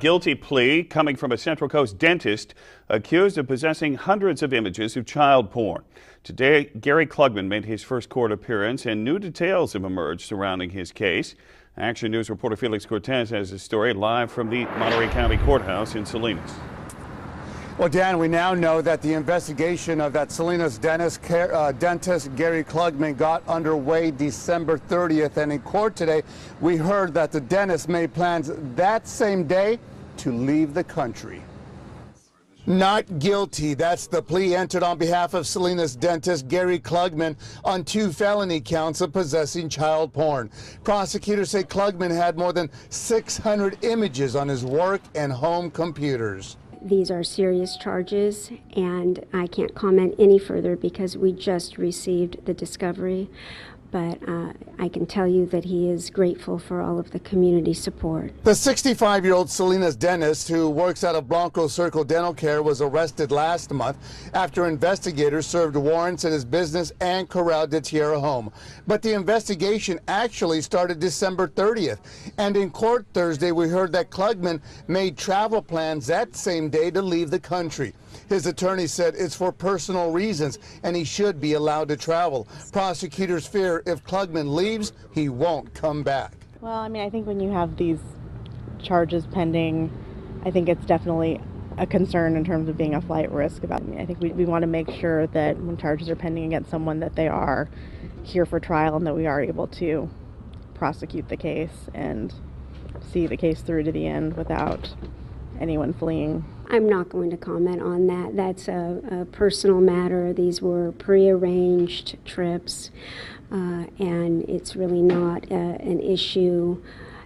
guilty plea coming from a Central Coast dentist accused of possessing hundreds of images of child porn. Today, Gary Klugman made his first court appearance, and new details have emerged surrounding his case. Action News reporter Felix Cortez has a story live from the Monterey County Courthouse in Salinas. Well, Dan, we now know that the investigation of that Salinas dentist Gary Klugman got underway December 30th, and in court today we heard that the dentist made plans that same day to leave the country. Not guilty. That's the plea entered on behalf of Salinas dentist Gary Klugman on 2 felony counts of possessing child porn. Prosecutors say Klugman had more than 600 images on his work and home computers. These are serious charges, and I can't comment any further because we just received the discovery. But I can tell you that he is grateful for all of the community support. The 65-year-old Salinas dentist who works out of Blanco Circle Dental Care was arrested last month after investigators served warrants at his business and Corral de Tierra home. But the investigation actually started December 30th. And in court Thursday, we heard that Klugman made travel plans that same day to leave the country. His attorney said it's for personal reasons and he should be allowed to travel. Prosecutors fear if Klugman leaves, he won't come back. Well, I mean, I think when you have these charges pending, I think it's definitely a concern in terms of being a flight risk. I think we want to make sure that when charges are pending against someone that they are here for trial and that we are able to prosecute the case and see the case through to the end without anyone fleeing. I'm not going to comment on that. That's a personal matter. These were prearranged trips, and it's really not an issue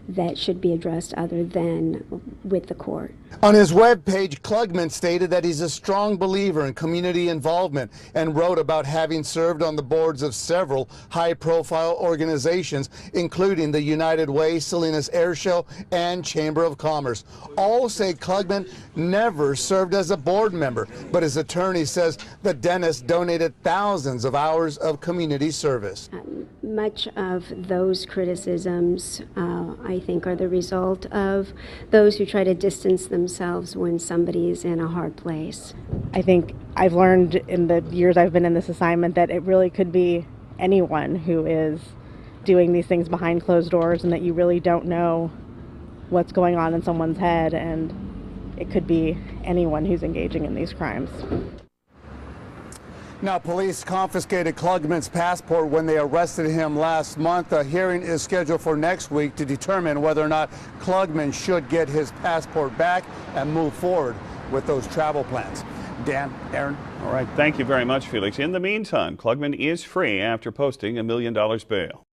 that should be addressed other than with the court. On his webpage, Klugman stated that he's a strong believer in community involvement and wrote about having served on the boards of several high-profile organizations, including the United Way, Salinas Air Show, and Chamber of Commerce. All say Klugman never served as a board member, but his attorney says the dentist donated thousands of hours of community service. Much of those criticisms, I think, are the result of those who try to distance themselves when somebody is in a hard place. I think I've learned in the years I've been in this assignment that it really could be anyone who is doing these things behind closed doors, and that you really don't know what's going on in someone's head, and it could be anyone who's engaging in these crimes. Now, police confiscated Klugman's passport when they arrested him last month. A hearing is scheduled for next week to determine whether or not Klugman should get his passport back and move forward with those travel plans. Dan, Aaron. All right. Thank you very much, Felix. In the meantime, Klugman is free after posting $1 million bail.